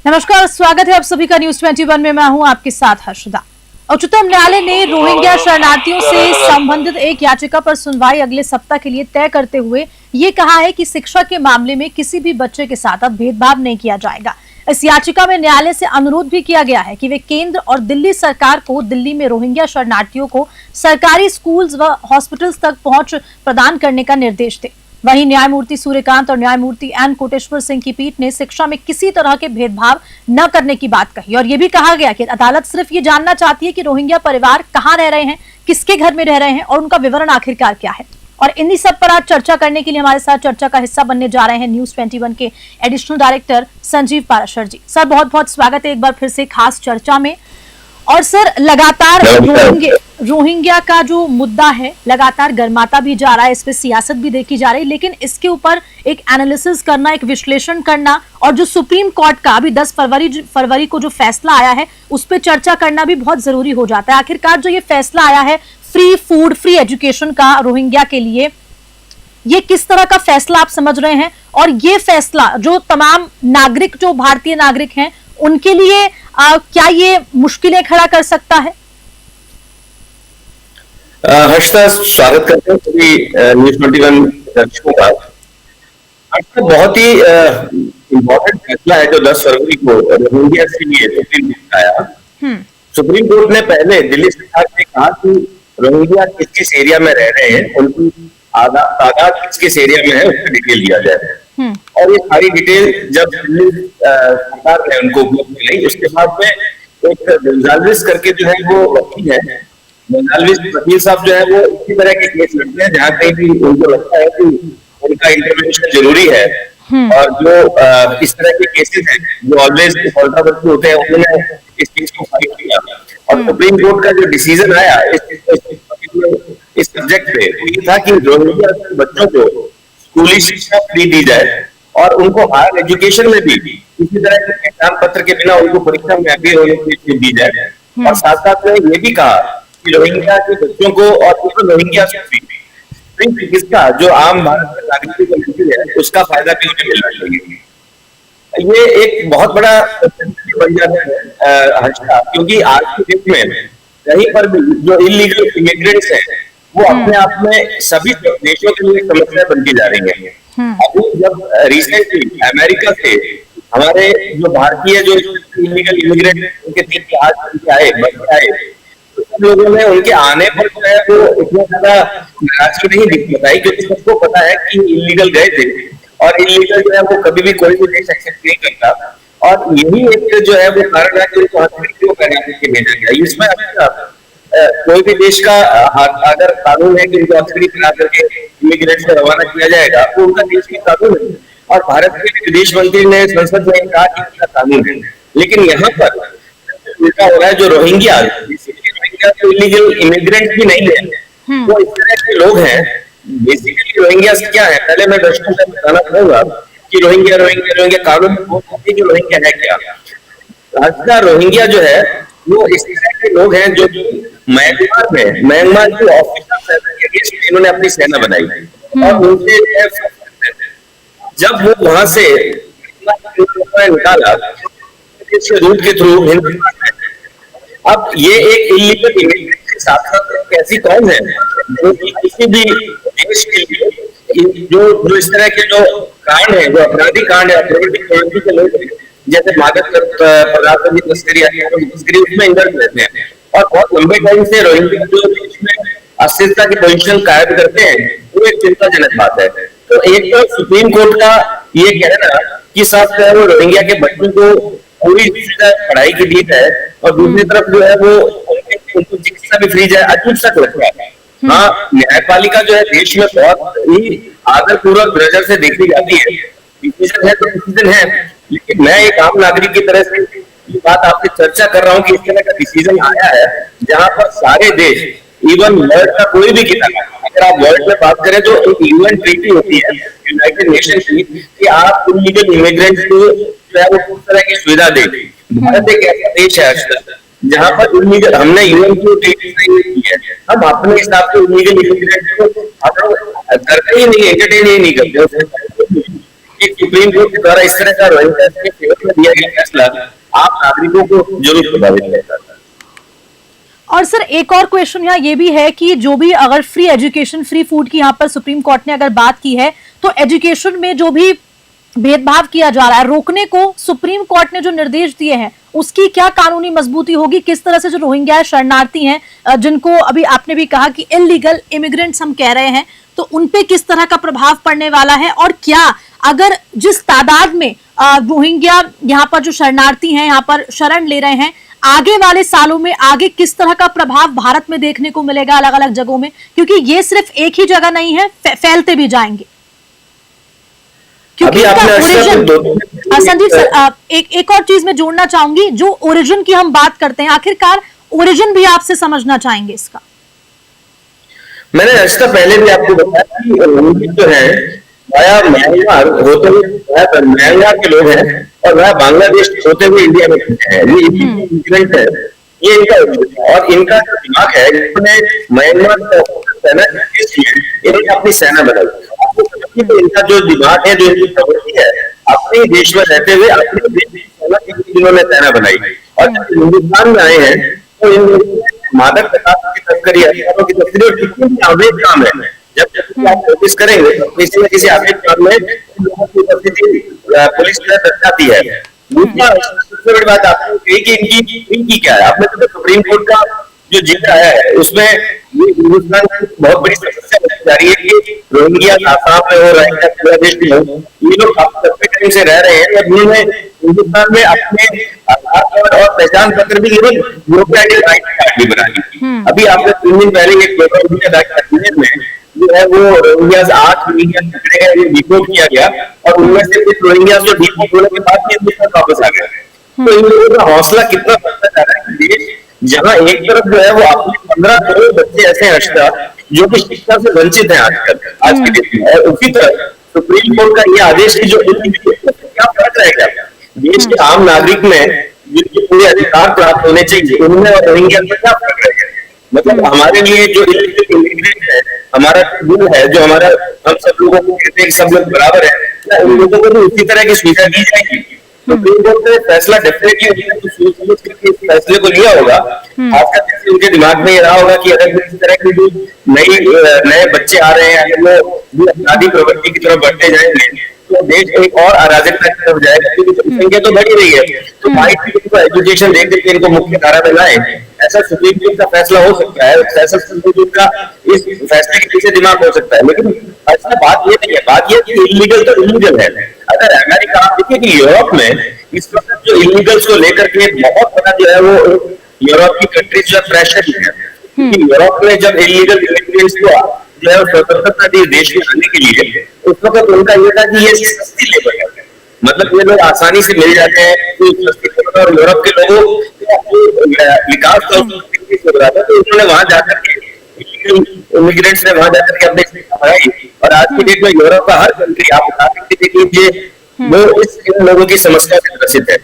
नमस्कार, स्वागत है आप सभी का न्यूज 21 में। मैं हूं आपके साथ हर्षदा। उच्चतम न्यायालय ने रोहिंग्या शरणार्थियों से संबंधित एक याचिका पर सुनवाई अगले सप्ताह के लिए तय करते हुए ये कहा है कि शिक्षा के मामले में किसी भी बच्चे के साथ अब भेदभाव नहीं किया जाएगा। इस याचिका में न्यायालय से अनुरोध भी किया गया है कि वे केंद्र और दिल्ली सरकार को दिल्ली में रोहिंग्या शरणार्थियों को सरकारी स्कूल्स व हॉस्पिटल्स तक पहुंच प्रदान करने का निर्देश दे। वहीं न्यायमूर्ति सूर्यकांत और न्यायमूर्ति एन कोटेश्वर सिंह की पीठ ने शिक्षा में किसी तरह के भेदभाव न करने की बात कही और यह भी कहा गया कि अदालत सिर्फ ये जानना चाहती है कि रोहिंग्या परिवार कहां रह रहे हैं, किसके घर में रह रहे हैं और उनका विवरण आखिरकार क्या है। और इन्हीं सब पर आज चर्चा करने के लिए हमारे साथ चर्चा का हिस्सा बनने जा रहे हैं न्यूज 21 के एडिशनल डायरेक्टर संजीव पाराशर जी। सर, बहुत बहुत स्वागत है एक बार फिर से खास चर्चा में। और सर, लगातार रोहिंग्या का जो मुद्दा है लगातार गर्माता भी जा रहा है, इस पे सियासत भी देखी जा रही है, लेकिन इसके ऊपर एक एनालिसिस करना, एक विश्लेषण करना और जो सुप्रीम कोर्ट का अभी 10 फरवरी को जो फैसला आया है उस पर चर्चा करना भी बहुत जरूरी हो जाता है। आखिरकार जो ये फैसला आया है फ्री फूड, फ्री एजुकेशन का रोहिंग्या के लिए, ये किस तरह का फैसला आप समझ रहे हैं? और ये फैसला जो तमाम नागरिक, जो भारतीय नागरिक हैं, उनके लिए क्या ये मुश्किलें खड़ा कर सकता है? हर्षदा, स्वागत करते हैं सभी न्यूज 21 दर्शकों का। आज तो बहुत ही इम्पोर्टेंट फैसला है जो 10 फरवरी को रोहिंग्या के लिए सुप्रीम कोर्ट आया। सुप्रीम कोर्ट ने पहले दिल्ली सरकार से कहा कि रोहिंग्या किस किस एरिया में रह रहे हैं, उनकी तादाद किस किस एरिया में है, उसका डिटेल दिया जाए। और ये सारी डिटेल जब दिल्ली सरकार ने उनको उपलब्ध कराई, उसके बाद में एक गोंजाल्विस करके जो है वो वकील है, गोंजाल्विस वकील साहब जो है वो इसी तरह के केस लड़ते हैं जहाँ कहीं भी उनको लगता है कि उनका इंटरवेंशन जरूरी है। और जो इस तरह के केसेस हैं जो ऑलवेज कंट्रोवर्सी होते हैं, उन्होंने इस चीज को फाइट किया। और सुप्रीम कोर्ट का जो डिसीजन आया इस सब्जेक्ट पे वो ये था कि रोहिंग्या के बच्चों को स्कूली शिक्षा फ्री दी जाए और उनको हायर एजुकेशन में भी किसी तरह के पहचान पत्र के बिना उनको परीक्षा में अपीयर होने की दी जाए। और साथ साथ में ये भी कहा कि रोहिंग्या के बच्चों को और रोहिंग्या फ्री चिकित्सा जो आम भारत के नागरिकों को मिलती है उसका फायदा भी उन्हें मिलना चाहिए। ये एक बहुत बड़ा बन जाता है हर्षदा, क्योंकि आज के डेट में कहीं पर भी जो इलीगल इमिग्रेंट्स हैं वो अपने आप में सभी देशों के लिए समस्या बनती जा रही है। अभी जब रिसेंटली अमेरिका से हमारे जो भारतीय जो इलीगल इमिग्रेंट उनके 3 जहाज आए, बच्चे आए, तो सब लोगों ने उनके आने पर जो है वो इतना ज्यादा नाराजगी नहीं दिख बताई, क्योंकि सबको पता है कि इलीगल गए थे और इलीगल जो है वो कभी भी कोई भी देश एक्सेप्ट नहीं करता। और यही एक जो है वो कारण है कि उनको हस्तक्षेप करने के भेजा गया। इसमें कोई भी देश का अगर कानून है कि उनको हस्तक्षेप करा करके इमिग्रेंट्स को रवाना किया जाएगा, वो उनका देश की कानून है और भारत के विदेश मंत्री ने संसद में कहा कि उनका कानून है। लेकिन यहाँ पर उल्टा हो रहा है। जो रोहिंग्या तो इलीगल इमिग्रेंट भी नहीं है, वो इस तरह के लोग हैं। बेसिकली रोहिंग्या क्या है, पहले मैं दर्शकों से बताना चाहूंगा कि रोहिंग्या कानून में बहुत कि रोहिंग्या है क्या। रास्ता रोहिंग्या जो है वो इस तरह के लोग हैं जो म्यांमार के ऑफिसर इन्होंने अपनी सेना बनाई और उनसे जब वो वहां से निकाला रूट के थ्रू। अब ये एक इलीगल इमिग्रेंट के साथ साथ ऐसी कौन है जो किसी भी देश के लिए जो इस तरह के जो कांड है, जो आपराधिक कांड है, के लोग जैसे मादक पदार्थों की तस्करी उसमें इंदर्ज रहते हैं और बहुत लंबे टाइम से रोहिंग्या जो देश में अस्थिरता की पोजीशन कायम करते हैं, वो एक चिंताजनक बात है। तो एक तो सुप्रीम कोर्ट का ये कहना कि साथ वो रोहिंग्या के बच्चों को पूरी पढ़ाई की दी है और दूसरी तरफ जो है वो उनको चिकित्सा भी फ्री जाए, अजीब सा लगता है। हाँ, न्यायपालिका जो है देश में बहुत ही आदरपूर्वक नजर से देखी जाती है। डिसीजन है तो डिसीजन है, लेकिन मैं एक आम नागरिक की तरह से ये बात आपसे चर्चा कर रहा हूँ कि इस तरह का डिसीजन आया है जहां पर सारे देश, इवन वर्ल्ड का कोई भी किताब, अगर आप वर्ल्ड में बात करें तो एक यूएन ट्रीटी होती है यूनाइटेड नेशन की कि आप इलीगल इमिग्रेंट्स को जो है वो किस तरह की सुविधा दें। भारत एक ऐसा देश है जहां पर इलीगल, हमने यूएन की ट्रीटी की है, हम अपने हिसाब से इलीगल इमिग्रेंट्स को करते ही नहीं, एंटरटेन ही नहीं करते कि सुप्रीम कोर्ट के द्वारा इस तरह का रोहिंग्या के फेवर में दिया गया फैसला आम नागरिकों को जरूर प्रभावित करेगा। और सर एक और क्वेश्चन यहाँ ये भी है कि जो भी अगर फ्री एजुकेशन फ्री फूड की यहाँ पर सुप्रीम कोर्ट ने अगर बात की है, तो एजुकेशन में जो भी भेदभाव किया जा रहा है रोकने को सुप्रीम कोर्ट ने जो निर्देश दिए हैं उसकी क्या कानूनी मजबूती होगी? किस तरह से जो रोहिंग्या शरणार्थी हैं जिनको अभी आपने भी कहा कि इलीगल इमिग्रेंट्स हम कह रहे हैं, तो उनपे किस तरह का प्रभाव पड़ने वाला है? और क्या अगर जिस तादाद में रोहिंग्या यहाँ पर जो शरणार्थी हैं यहाँ पर शरण ले रहे हैं, आगे वाले सालों में आगे किस तरह का प्रभाव भारत में देखने को मिलेगा अलग अलग जगहों में? क्योंकि ये सिर्फ एक ही जगह नहीं है, फैलते भी जाएंगे। क्योंकि ओरिजिन संदीप सर एक और चीज मैं जोड़ना चाहूंगी, जो ओरिजिन की हम बात करते हैं, आखिरकार ओरिजिन भी आपसे समझना चाहेंगे इसका। मैंने ऐसा पहले भी आपको बताया कि जो है वह म्यांमार होते हुए म्यांमार के लोग हैं और वह बांग्लादेश होते हुए इंडिया में हैं। ये इमिग्रेंट है, ये इनका और इनका जो दिमाग है इन्होंने म्यांमार सेना इन्होंने अपनी सेना बनाई। तो इनका जो दिमाग है, जो इनकी प्रवृत्ति है, अपने देश में रहते हुए अपने देश की सेना की इन्होंने सेना बनाई। और जब हिंदुस्तान में आए हैं तो इन मादक पदार्थ की तस्करी, हथियारों की तस्करी और जितने भी अवैध काम है, जब आप नोटिस करेंगे तो किसी न किसी अवैध काम में लोगों की उपस्थिति पुलिस दर्शाती है। दूसरा सबसे बड़ी बात आपने कही कि इनकी क्या है, आपने तो सुप्रीम कोर्ट का जो जिक्र है उसमें ये हिंदुस्तान की बहुत बड़ी समस्या बनती जा रही है कि रोहिंग्या आसाम में हो, रोहिंग्या बांग्लादेश में हो, ये लोग काफी टाइम से रह रहे हैं और इन्होंने हिंदुस्तान में अपने आधार कार्ड और पहचान पत्र भी यूपी आईडी कार्ड भी बना ली। अभी आपने 3 दिन पहले एक पेपर में जो है वो रोहिंग्या 8 रोहिंग्या पकड़े गए, रिपोर्ट किया गया और उनमें से कुछ रोहिंग्या जो डिपोर्ट होने के बाद हिंदुस्तान वापस आ गए। तो इन लोगों का हौसला कितना बढ़ता जा रहा है कि देश जहां एक तरफ जो है वो अपने 15 करोड़ बच्चे ऐसे हर्षदा जो कि शिक्षा से वंचित हैं आजकल आज के डेट में, और उसी तरह सुप्रीम कोर्ट का ये आदेश की जो क्या फर्क रहेगा देश के आम नागरिक में जिनके पूरे अधिकार प्राप्त होने चाहिए उनमें और रोहिंग्या में क्या फर्क रहेगा? मतलब हमारे लिए जो इमिग्रेंट है, हमारा रूल है, जो हमारा हम सब लोगों को कहते हैं कि सब लोग बराबर है, उन लोगों को भी उसी तरह की सुविधा दी जाएगी। सुप्रीम कोर्ट ने फैसला डेफिनेटली इस फैसले को लिया होगा। खासकर जैसे उनके दिमाग में ये रहा होगा कि अगर इस तरह के जो नए बच्चे आ रहे हैं अगर वो अपराधी प्रवृत्ति की तरफ बढ़ते जाएंगे तो देश एक और अराजकता की तरफ जाएगा, क्योंकि जनसंख्या तो बढ़ी रही है। तो भाई को एजुकेशन दे करके इनको मुख्य धारा में लाए, ऐसा सुप्रीम कोर्ट का फैसला हो सकता है, ऐसा सुप्रीम कोर्ट का इस फैसले के पीछे दिमाग हो सकता है। लेकिन ऐसा बात ये नहीं है, बात ये कि इलीगल तो इलीगल है। अगर अमेरिका आप देखिए कि यूरोप में इस वक्त जो इलीगल्स को लेकर के बहुत बड़ा जो है वो यूरोप की कंट्रीज जो प्रेशर है, क्योंकि यूरोप में जब इलीगल इमिग्रेंट्स को जो है स्वतंत्रता दी देश में आने के लिए, उस वक्त उनका ये था कि ये सस्ती लेबर है, मतलब ये लोग आसानी से मिल जाते हैं तो सस्ती लेबर, और यूरोप के लोगों विकास का हो रहा था तो उन्होंने वहां जाकर के इमिग्रेंट्स ने वहां जाकर के अपने बढ़ाई। और आज की डेट में यूरोप का हर कंट्री आप बता सकते देख लीजिए वो इन लोगों की समस्या से ग्रसित है,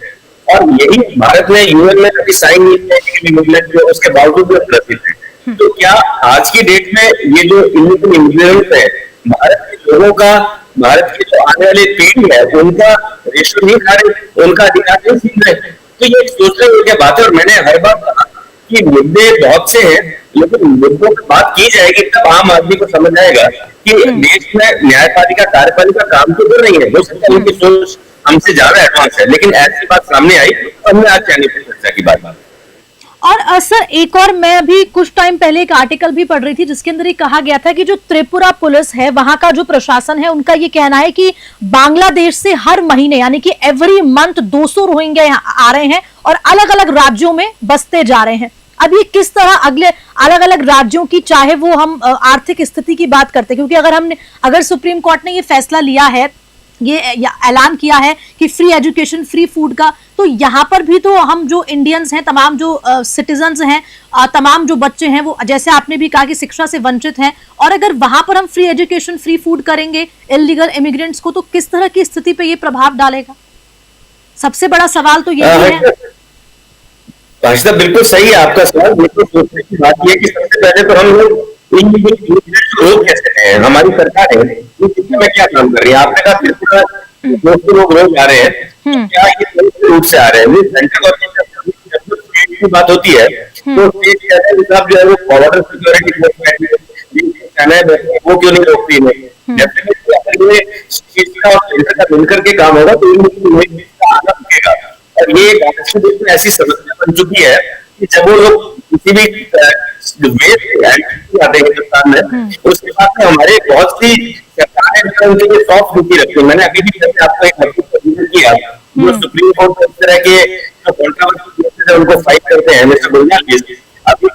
और यही भारत ने यूएन में कभी साइन नहीं किया, उसके बावजूद में ग्रसित है। तो क्या आज की डेट में ये जो इलीगल इमिग्रेंट है भारत के लोगों का, भारत की जो आने वाली पीढ़ी है उनका रेशो नहीं खा रहे, उनका अधिकार नहीं छीन रहे? तो ये सोचने योग्य बात है। और मैंने हर बार कहा कि मुद्दे बहुत से हैं, लेकिन मुद्दों पर बात की जाएगी तब आम आदमी को समझ आएगा कि देश में न्यायपालिका कार्यपालिका काम तो कर रही है, हो सकता है उनकी सोच हमसे ज्यादा एडवांस है, लेकिन ऐसी बात सामने आई तो हमने आज चैनल पर चर्चा की बात। और सर एक और, मैं अभी कुछ टाइम पहले एक आर्टिकल भी पढ़ रही थी जिसके अंदर ये कहा गया था कि जो त्रिपुरा पुलिस है वहां का जो प्रशासन है उनका ये कहना है कि बांग्लादेश से हर महीने यानी कि एवरी मंथ 200 रोहिंग्या यहाँ आ रहे हैं और अलग अलग राज्यों में बसते जा रहे हैं। अब ये किस तरह अगले अलग अलग राज्यों की, चाहे वो हम आर्थिक स्थिति की बात करते हैं, क्योंकि अगर सुप्रीम कोर्ट ने ये फैसला लिया है, ये ऐलान किया है कि फ्री एजुकेशन फ्री फूड का, तो यहाँ पर भी तो हम जो इंडियंस हैं, तमाम जो सिटीजन्स हैं, तमाम जो बच्चे हैं वो जैसे आपने भी कहा कि शिक्षा से वंचित हैं, और अगर वहां पर हम फ्री एजुकेशन फ्री फूड करेंगे इलीगल इमिग्रेंट्स को तो किस तरह की स्थिति पे ये प्रभाव डालेगा? सबसे बड़ा सवाल तो ये है। भाषा बिल्कुल सही है आपका सवाल। बिल्कुल सोचने की बात यह कि सबसे पहले तो हम लोग रोक कैसे हैं, हमारी सरकार है में क्या काम कर रही है। आपने कहा त्रिपुरा जो लोग रोज आ रहे हैं, क्या ये संयुक्त रूप से आ रहे हैं? सेंट्रल गवर्नमेंट जब स्टेट की बात होती है तो स्टेट कहते हैं साहब जो है वो बॉर्डर सिक्योरिटी वो क्यों नहीं रोकती है? डेफिनेटली अगर ये स्टेट का और सेंटर का मिलकर के काम होगा तो इसका आना रुकेगा। और ये एक ऐसी समस्या बन चुकी है कि जब वो लोग किसी भी वेस्ट आते हैं हिंदुस्तान में, उसके बाद में हमारे बहुत सी सरकारें उनके लिए सॉफ्ट नीति रखती है। मैंने अभी भी जैसे आपको एक किया जो सुप्रीम कोर्ट इस तरह के जो कंट्रोवर्सी केसेस है उनको फाइट करते हैं, मिस्टर गुलजार, अभी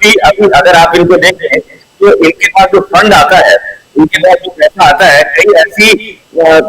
अगर आप इनको देखें तो इनके पास जो फंड आता है, इनके पास जो पैसा आता है, कई ऐसी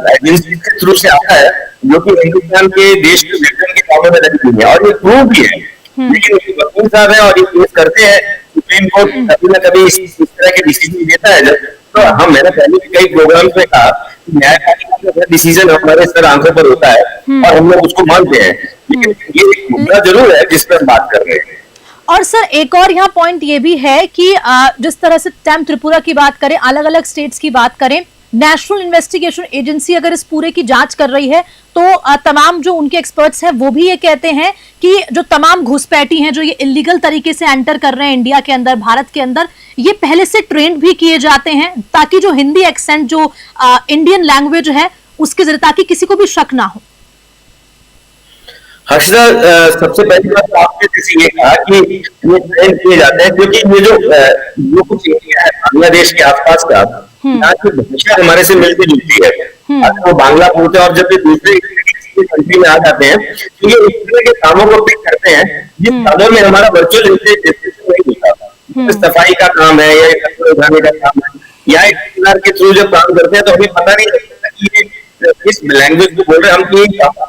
एजेंसी के थ्रू से आता है जो कि हिंदुस्तान के देश के विघटन के कामों में लगी हुई है और ये प्रूव भी है। लेकिन वकील साहब है और ये केस करते हैं, सुप्रीम कोर्ट कभी ना कभी इस तरह के डिसीजन देता है। जब तो मैंने पहले भी कई प्रोग्राम्स में कहा कि न्यायपालिका का डिसीजन हमारे सर आंखों पर होता है और हम लोग उसको मानते हैं, लेकिन ये एक मुद्दा जरूर है जिस पर बात कर रहे हैं। और सर एक और यहाँ पॉइंट ये भी है कि जिस तरह से टैम त्रिपुरा की बात करें, अलग अलग स्टेट्स की बात करें, नेशनल इन्वेस्टिगेशन एजेंसी अगर इस पूरे की जांच कर रही है तो तमाम जो उनके एक्सपर्ट्स हैं वो भी ये कहते हैं कि जो तमाम घुसपैठी हैं जो ये इलीगल तरीके से एंटर कर रहे हैं इंडिया के अंदर, भारत के अंदर, ये पहले से ट्रेंड भी किए जाते हैं ताकि जो हिंदी एक्सेंट जो इंडियन लैंग्वेज है उसके जरिए ताकि किसी को भी शक ना हो। हर्षदा, सबसे पहली बात तो आपने जैसे ये कहा कि ये ट्रेंड किए जाते हैं क्योंकि ये जो कुछ एरिया है बांग्लादेश के आसपास का, यहाँ की भाषा हमारे से मिलती जुलती है। अगर वो बांग्ला बोलते हैं और जब भी दूसरे कंट्री में आ जाते हैं तो ये इस तरह के कामों को पिक करते हैं जिस कामों में हमारा वर्चुअल नहीं होता। सफाई का काम है या कचरा उठाने का काम है या एक ठेकेदार के थ्रू जब काम करते हैं तो हमें पता नहीं लगता कि ये इस लैंग्वेज को बोल रहे हैं। हम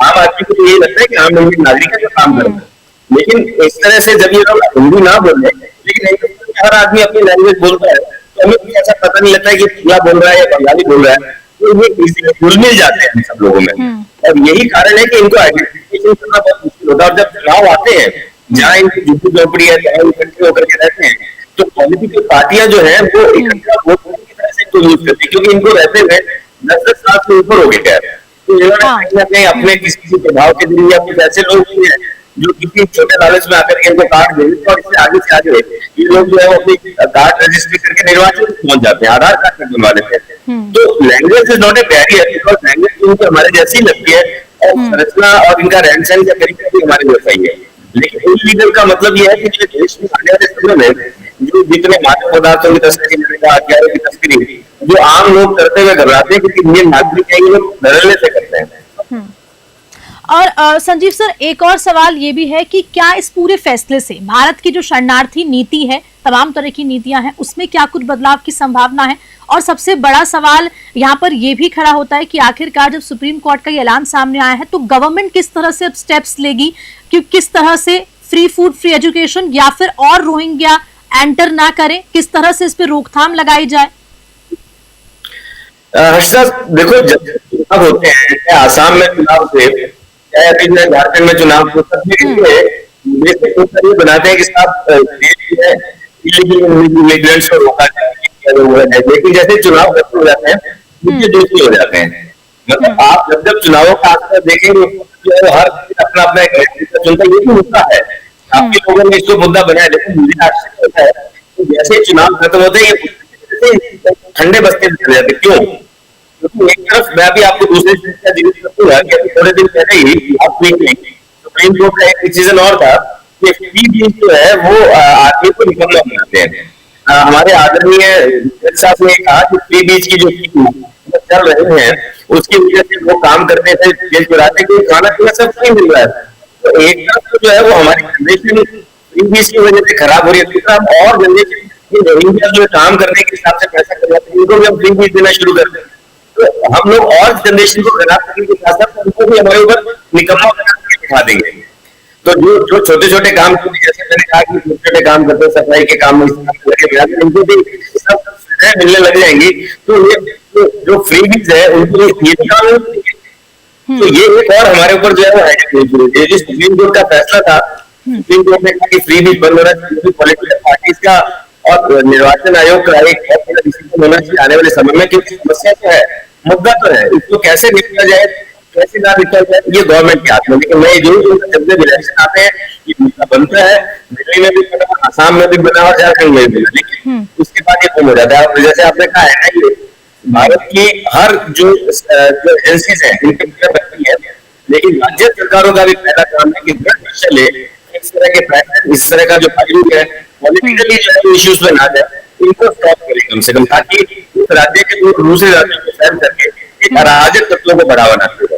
आम आदमी को तो यही लगता है कि आम इंडियन नागरिक है जो काम कर रहे हैं, लेकिन इस तरह से जब ये लोग हिंदी ना बोले लेकिन हिंदुस्तान में हर आदमी अपनी लैंग्वेज बोलता है तो हमें भी ऐसा पता नहीं लगता है कि पूरा बोल रहा है या बंगाली बोल रहा है, तो ये इसी घुल मिल जाते हैं सब लोगों में। और यही कारण है कि इनको आइडेंटिफिकेशन करना बहुत मुश्किल होता है। और जब चुनाव आते हैं जहाँ इनकी झुग्गी झोपड़ी है, जहाँ इकट्ठे होकर के रहते हैं, तो पॉलिटिकल पार्टियां जो है वो इकट्ठा वोट की तरह से इनको यूज करती है क्योंकि इनको रहते हुए 10-10 साल से ऊपर हो गए हैं। तो इन्होंने कहीं ना कहीं अपने किसी प्रभाव के जरिए या कुछ ऐसे लोग भी हैं जो किसी छोटे लालच में आकर के इनको कार्ड दे देते हैं और इससे आगे से आगे ये लोग जो है वो अपनी कार्ड रजिस्ट्री करके निर्वाचन पहुंच जाते हैं, आधार कार्ड कर बनवा लेते हैं। तो language is not a barrier because language उनको हमारे जैसी लगती है और संरचना और इनका रहन सहन का तरीका भी हमारे जैसा ही है। लेकिन इलीगल का मतलब यह है कि जो देश में आने वाले समय में जो जितने मादक पदार्थों की तस्करी, हथियारों की तस्करी जो आम लोग करते हुए घबराते हैं क्योंकि इंडियन नागरिक है, ये लोग धड़ल्ले से करते हैं। और संजीव सर एक और सवाल ये भी है कि क्या इस पूरे फैसले से भारत की जो शरणार्थी नीति है, तमाम तरह की नीतियां हैं, उसमें क्या कुछ बदलाव की संभावना है? और सबसे बड़ा सवाल यहाँ पर यह भी खड़ा होता है कि आखिरकार जब सुप्रीम कोर्ट का ये ऐलान सामने आया है तो गवर्नमेंट किस तरह से अब स्टेप्स लेगी कि किस तरह से फ्री फूड, फ्री एजुकेशन या फिर और रोहिंग्या एंटर ना करें, किस तरह से इस पे रोकथाम लगाई जाए? देखो, जब चुनाव होते हैं, आसाम में चुनाव थे, चाहे अभी जो झारखंड में चुनाव हो, सब ये बनाते हैं कि साहब देश में इमिग्रेंट्स को रोका जाए, लेकिन जैसे चुनाव खत्म हो जाते हैं मुझे दोषी हो जाते हैं। मतलब आप जब चुनावों का आंकड़ा देखेंगे तो हर अपना अपना एक चुनता, ये भी मुद्दा है, आपके लोगों ने इसको मुद्दा बनाया, लेकिन मुझे आश्चर्य होता है कि जैसे चुनाव खत्म होते हैं ये ठंडे बस्ते में चले जाते। क्यों? क्योंकि एक तरफ मैं भी आपको दूसरे का जिक्र करूंगा कि थोड़े दिन पहले ही सुप्रीम कोर्ट का एक डिसीजन और था कि फ्री बीज जो है वो आदमी को निकलना बनाते हैं। हमारे आदरणीय साहब ने कहा कि फ्री बीज की जो चल रहे हैं उसकी वजह से वो काम करते थे, जेल चुराते थे, खाना पीना सब नहीं मिल रहा है। तो एक तरफ जो है वो हमारी जनरेशन फ्री बीज की वजह से खराब हो रही है, दूसरा और जनरेशन रोहिंग्या जो काम करने के हिसाब से पैसा कमाते हैं उनको भी हम फ्री बीज देना शुरू कर दें तो हम लोग और जनरेशन को खराब करने के साथ साथ उनको भी हमारे ऊपर निकम्मा करके दिखा देंगे। तो जो छोटे छोटे काम, जैसे मैंने कहा कि छोटे छोटे काम करते हैं, सफाई के काम में इनको भी सब मिलने लग जाएंगी, तो ये जो फ्री बीज है उनको ये काम, तो ये एक और हमारे ऊपर जो है वो हेडेक है। सुप्रीम कोर्ट का फैसला था, सुप्रीम कोर्ट ने कहा कि फ्री बीज बंद होना चाहिए, पॉलिटिकल पार्टीज का और निर्वाचन आयोग का एक बहुत बड़ा डिसीजन होना चाहिए आने वाले समय में, क्योंकि समस्या तो है, मुद्दा तो है, इसको कैसे निपटा जाए कैसे ना निकल जाए ये गवर्नमेंट के हाथ में। लेकिन मैं जरूर कहूंगा, जब जब इलेक्शन आते हैं ये मुद्दा बनता है, दिल्ली में भी बना, असम में भी बना और झारखंड में भी बना, लेकिन उसके बाद ये कम हो जाता है। और जैसे आपने कहा है ना, ये भारत की हर जो एजेंसीज है इनके रखती है, लेकिन राज्य सरकारों का भी पहला काम है कि चले इस तरह के पैटर्न, इस तरह का जो पहलू है पॉलिटिकली जो इश्यूज में ना जाए, इनको स्टॉप करें कम से कम, ताकि उस राज्य के दूसरे राज्यों को फैल करके एक अराजक तत्वों को बढ़ावा ना मिले।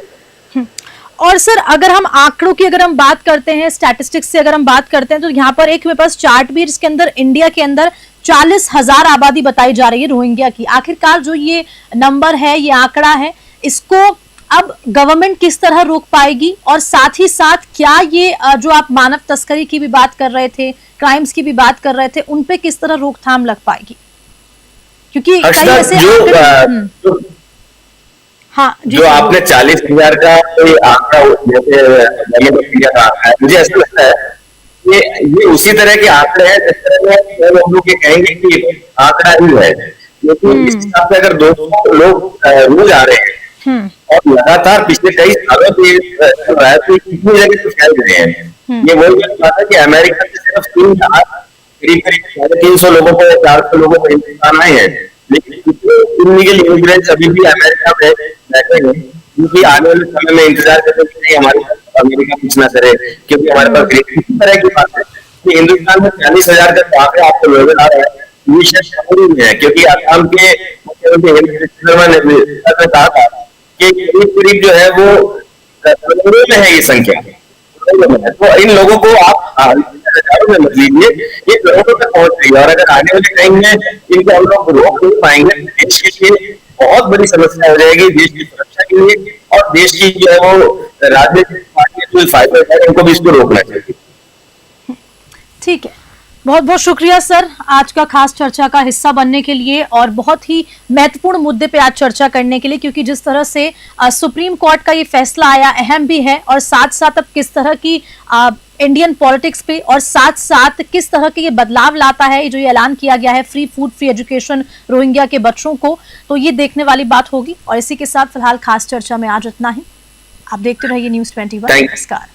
और सर अगर हम आंकड़ों की अगर हम बात करते हैं, स्टैटिस्टिक्स से अगर हम बात करते हैं, तो यहाँ पर एक मेरे पास चार्ट भी, इसके अंदर इंडिया के अंदर 40,000 आबादी बताई जा रही है रोहिंग्या की। आखिरकार जो ये नंबर है, ये आंकड़ा है, इसको अब गवर्नमेंट किस तरह रोक पाएगी? और साथ ही साथ क्या ये जो आप मानव तस्करी की भी बात कर रहे थे, क्राइम्स की भी बात कर रहे थे, उन पे किस तरह रोकथाम लग पाएगी? क्योंकि कई ऐसे हाँ, जो आपने 40,000 का कोई आंकड़ा मुझे ऐसा लगता है ये उसी तरह के आंकड़े हैं जिस तरह हम लोग ये कहेंगे कि आंकड़ा ही है, क्योंकि इस हिसाब से अगर 200 लोग रोज आ रहे हैं और लगातार पिछले कई सालों से चल रहा है, तो कितनी जगह तो फैल रहे हैं। ये वही बात है कि अमेरिका से सिर्फ 3,000 करीब 350 लोगों को, 400 लोगों को हिंदुस्तान आए हैं, लेकिन इलीगल इमिग्रेंट्स अभी भी अमेरिका में बैठे हैं, क्योंकि आने वाले समय में इंतजार करते हैं कि हमारे पास अमेरिका कुछ ना करे, क्योंकि हमारे पास इस तरह की बात है कि हिंदुस्तान में 40,000 का आंकड़ा आपको नजर आ रहा है, ये शायद शहरी में है, क्योंकि असम के मुख्यमंत्री हेमंत शर्मा ने कहा था कि करीब जो है वो करोड़ों में है ये संख्या। तो इन लोगों को आप हजारों में मत लीजिए, ये करोड़ों तक पहुंच रही है, और अगर आने वाले टाइम में इनको हम लोग रोक नहीं पाएंगे, देश के लिए बहुत बड़ी समस्या हो जाएगी, देश की सुरक्षा के लिए, और देश की जो है वो राजनीतिक पार्टियां जो फायदा है इनको भी इसको रोकना चाहिए। ठीक है, बहुत बहुत शुक्रिया सर आज का खास चर्चा का हिस्सा बनने के लिए, और बहुत ही महत्वपूर्ण मुद्दे पे आज चर्चा करने के लिए, क्योंकि जिस तरह से सुप्रीम कोर्ट का ये फैसला आया अहम भी है, और साथ साथ अब किस तरह की इंडियन पॉलिटिक्स पे और साथ साथ किस तरह के ये बदलाव लाता है, जो ये ऐलान किया गया है free food free education Rohingya के बच्चों को, तो ये देखने वाली बात होगी। और इसी के साथ फिलहाल खास चर्चा में आज इतना ही। आप देखते रहिए News 21। नमस्कार।